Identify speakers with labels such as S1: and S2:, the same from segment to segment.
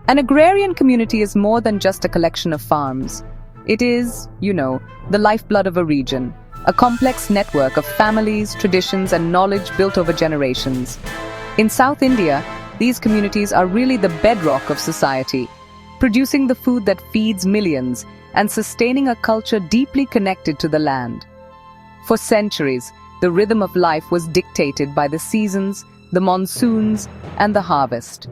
S1: An agrarian community is more than just a collection of farms. It is, the lifeblood of a region, a complex network of families, traditions, and knowledge built over generations. In South India, these communities are really the bedrock of society, producing the food that feeds millions and sustaining a culture deeply connected to the land. For centuries, the rhythm of life was dictated by the seasons, the monsoons, and the harvest.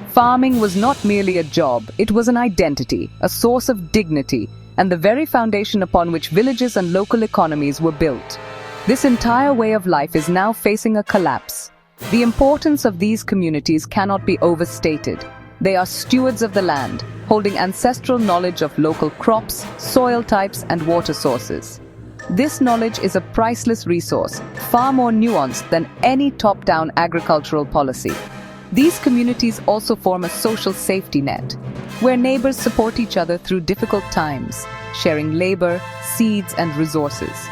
S1: Farming was not merely a job, it was an identity, a source of dignity, and the very foundation upon which villages and local economies were built. This entire way of life is now facing a collapse. The importance of these communities cannot be overstated. They are stewards of the land, holding ancestral knowledge of local crops, soil types, and water sources. This knowledge is a priceless resource, far more nuanced than any top-down agricultural policy. These communities also form a social safety net, where neighbors support each other through difficult times, sharing labor, seeds, and resources.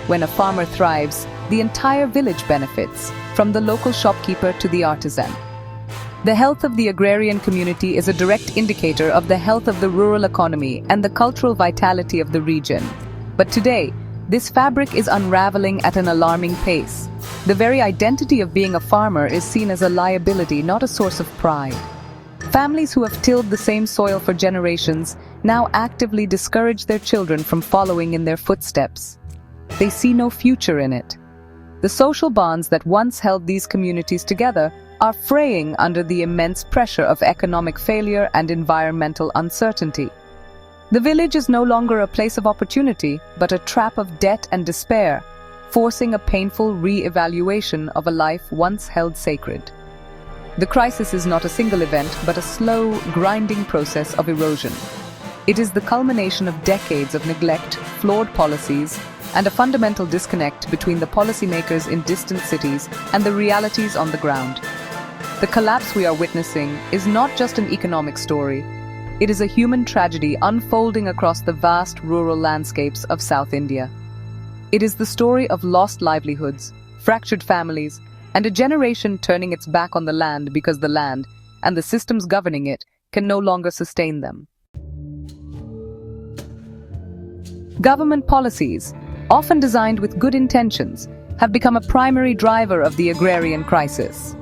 S1: When a farmer thrives, the entire village benefits, from the local shopkeeper to the artisan. The health of the agrarian community is a direct indicator of the health of the rural economy and the cultural vitality of the region. But today, this fabric is unraveling at an alarming pace. The very identity of being a farmer is seen as a liability, not a source of pride. Families who have tilled the same soil for generations now actively discourage their children from following in their footsteps. They see no future in it. The social bonds that once held these communities together are fraying under the immense pressure of economic failure and environmental uncertainty. The village is no longer a place of opportunity, but a trap of debt and despair, forcing a painful re-evaluation of a life once held sacred. The crisis is not a single event, but a slow, grinding process of erosion. It is the culmination of decades of neglect, flawed policies, and a fundamental disconnect between the policymakers in distant cities and the realities on the ground. The collapse we are witnessing is not just an economic story. It is a human tragedy unfolding across the vast rural landscapes of South India. It is the story of lost livelihoods, fractured families, and a generation turning its back on the land because the land, and the systems governing it, can no longer sustain them. Government policies, often designed with good intentions, have become a primary driver of the agrarian crisis.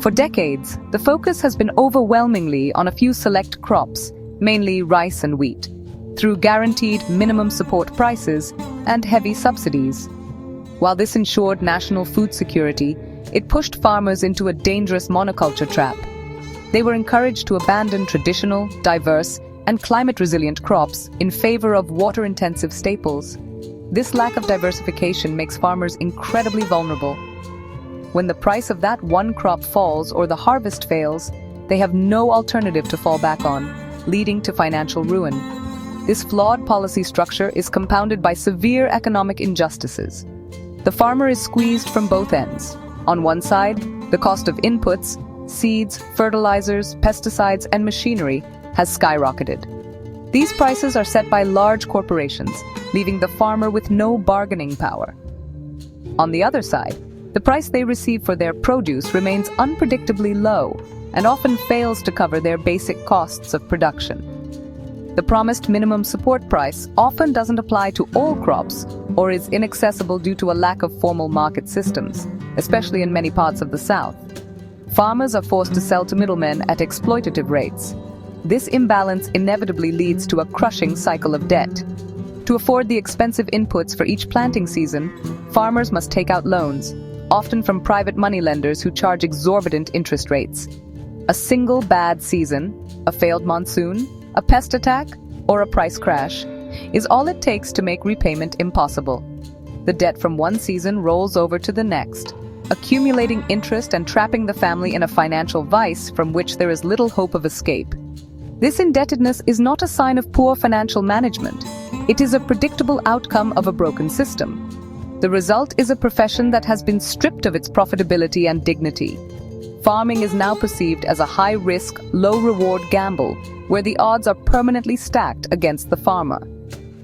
S1: For decades, the focus has been overwhelmingly on a few select crops, mainly rice and wheat, through guaranteed minimum support prices and heavy subsidies. While this ensured national food security, it pushed farmers into a dangerous monoculture trap. They were encouraged to abandon traditional, diverse, and climate-resilient crops in favor of water-intensive staples. This lack of diversification makes farmers incredibly vulnerable. When the price of that one crop falls or the harvest fails, they have no alternative to fall back on, leading to financial ruin. This flawed policy structure is compounded by severe economic injustices. The farmer is squeezed from both ends. On one side, the cost of inputs, seeds, fertilizers, pesticides, and machinery has skyrocketed. These prices are set by large corporations, leaving the farmer with no bargaining power. On the other side, the price they receive for their produce remains unpredictably low and often fails to cover their basic costs of production. The promised minimum support price often doesn't apply to all crops or is inaccessible due to a lack of formal market systems, especially in many parts of the South. Farmers are forced to sell to middlemen at exploitative rates. This imbalance inevitably leads to a crushing cycle of debt. To afford the expensive inputs for each planting season, farmers must take out loans, often from private moneylenders who charge exorbitant interest rates. A single bad season, a failed monsoon, a pest attack, or a price crash is all it takes to make repayment impossible. The debt from one season rolls over to the next, accumulating interest and trapping the family in a financial vice from which there is little hope of escape. This indebtedness is not a sign of poor financial management. It is a predictable outcome of a broken system. The result is a profession that has been stripped of its profitability and dignity. Farming is now perceived as a high-risk, low-reward gamble, where the odds are permanently stacked against the farmer.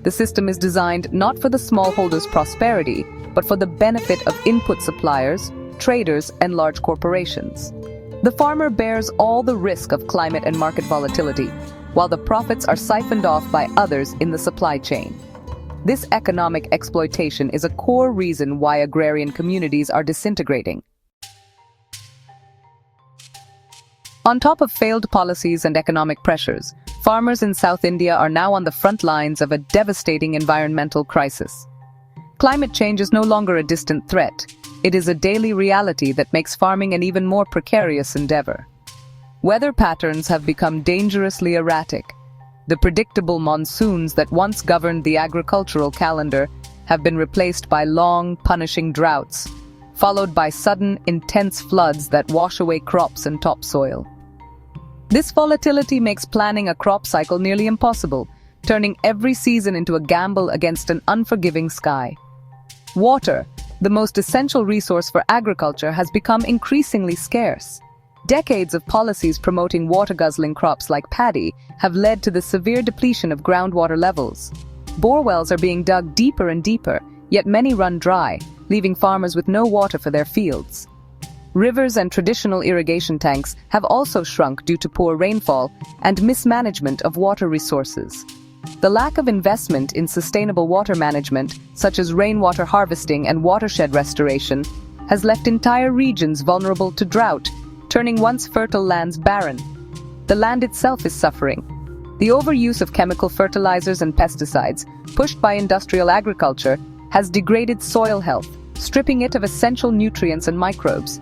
S1: The system is designed not for the smallholder's prosperity, but for the benefit of input suppliers, traders, and large corporations. The farmer bears all the risk of climate and market volatility, while the profits are siphoned off by others in the supply chain. This economic exploitation is a core reason why agrarian communities are disintegrating. On top of failed policies and economic pressures, farmers in South India are now on the front lines of a devastating environmental crisis. Climate change is no longer a distant threat. It is a daily reality that makes farming an even more precarious endeavor. Weather patterns have become dangerously erratic. The predictable monsoons that once governed the agricultural calendar have been replaced by long, punishing droughts, followed by sudden, intense floods that wash away crops and topsoil. This volatility makes planning a crop cycle nearly impossible, turning every season into a gamble against an unforgiving sky. Water, the most essential resource for agriculture, has become increasingly scarce. Decades of policies promoting water-guzzling crops like paddy have led to the severe depletion of groundwater levels. Bore wells are being dug deeper and deeper, yet many run dry, leaving farmers with no water for their fields. Rivers and traditional irrigation tanks have also shrunk due to poor rainfall and mismanagement of water resources. The lack of investment in sustainable water management, such as rainwater harvesting and watershed restoration, has left entire regions vulnerable to drought, turning once fertile lands barren. The land itself is suffering. The overuse of chemical fertilizers and pesticides, pushed by industrial agriculture, has degraded soil health, stripping it of essential nutrients and microbes.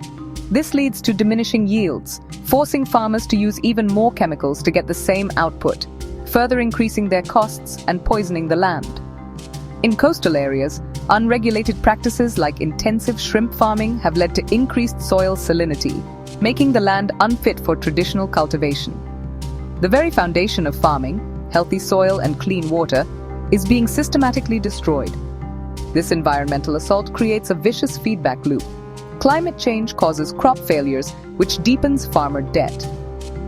S1: This leads to diminishing yields, forcing farmers to use even more chemicals to get the same output, further increasing their costs and poisoning the land. In coastal areas, unregulated practices like intensive shrimp farming have led to increased soil salinity, making the land unfit for traditional cultivation. The very foundation of farming, healthy soil and clean water, is being systematically destroyed. This environmental assault creates a vicious feedback loop. Climate change causes crop failures, which deepens farmer debt.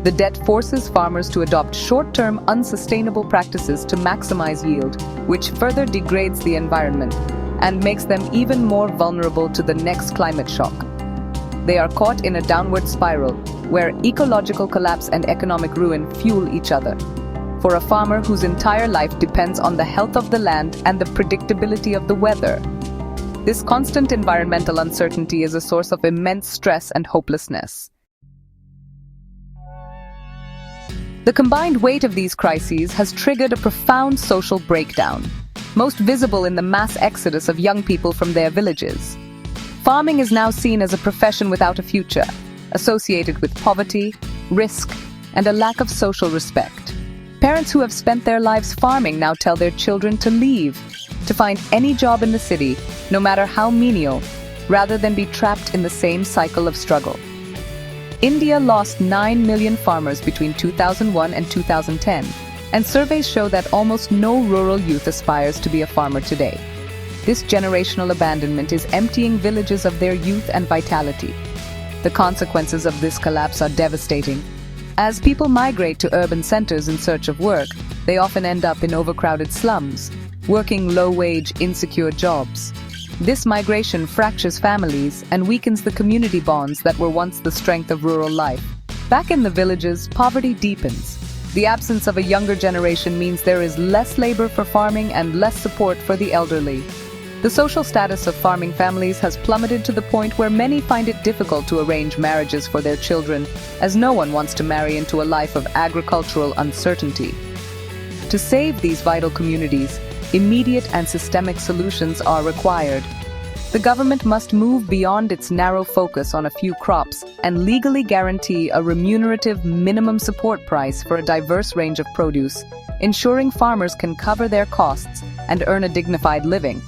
S1: The debt forces farmers to adopt short-term, unsustainable practices to maximize yield, which further degrades the environment and makes them even more vulnerable to the next climate shock. They are caught in a downward spiral, where ecological collapse and economic ruin fuel each other. For a farmer whose entire life depends on the health of the land and the predictability of the weather, this constant environmental uncertainty is a source of immense stress and hopelessness. The combined weight of these crises has triggered a profound social breakdown, most visible in the mass exodus of young people from their villages. Farming is now seen as a profession without a future, associated with poverty, risk, and a lack of social respect. Parents who have spent their lives farming now tell their children to leave, to find any job in the city, no matter how menial, rather than be trapped in the same cycle of struggle. India lost 9 million farmers between 2001 and 2010, and surveys show that almost no rural youth aspires to be a farmer today. This generational abandonment is emptying villages of their youth and vitality. The consequences of this collapse are devastating. As people migrate to urban centers in search of work, they often end up in overcrowded slums, working low-wage, insecure jobs. This migration fractures families and weakens the community bonds that were once the strength of rural life. Back in the villages, poverty deepens. The absence of a younger generation means there is less labor for farming and less support for the elderly. The social status of farming families has plummeted to the point where many find it difficult to arrange marriages for their children, as no one wants to marry into a life of agricultural uncertainty. To save these vital communities, immediate and systemic solutions are required. The government must move beyond its narrow focus on a few crops and legally guarantee a remunerative minimum support price for a diverse range of produce, ensuring farmers can cover their costs and earn a dignified living.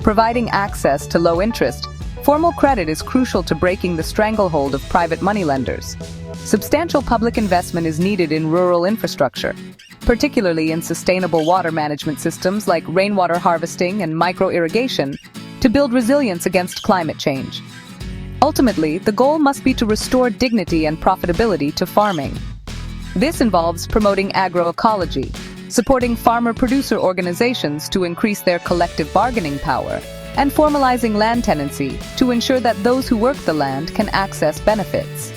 S1: Providing access to low interest, formal credit is crucial to breaking the stranglehold of private moneylenders. Substantial public investment is needed in rural infrastructure, particularly in sustainable water management systems like rainwater harvesting and micro-irrigation, to build resilience against climate change. Ultimately, the goal must be to restore dignity and profitability to farming. This involves promoting agroecology, supporting farmer-producer organizations to increase their collective bargaining power, and formalizing land tenancy to ensure that those who work the land can access benefits.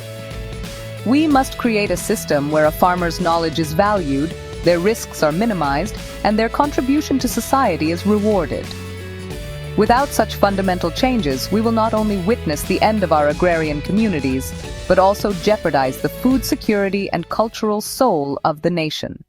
S1: We must create a system where a farmer's knowledge is valued, their risks are minimized, and their contribution to society is rewarded. Without such fundamental changes, we will not only witness the end of our agrarian communities, but also jeopardize the food security and cultural soul of the nation.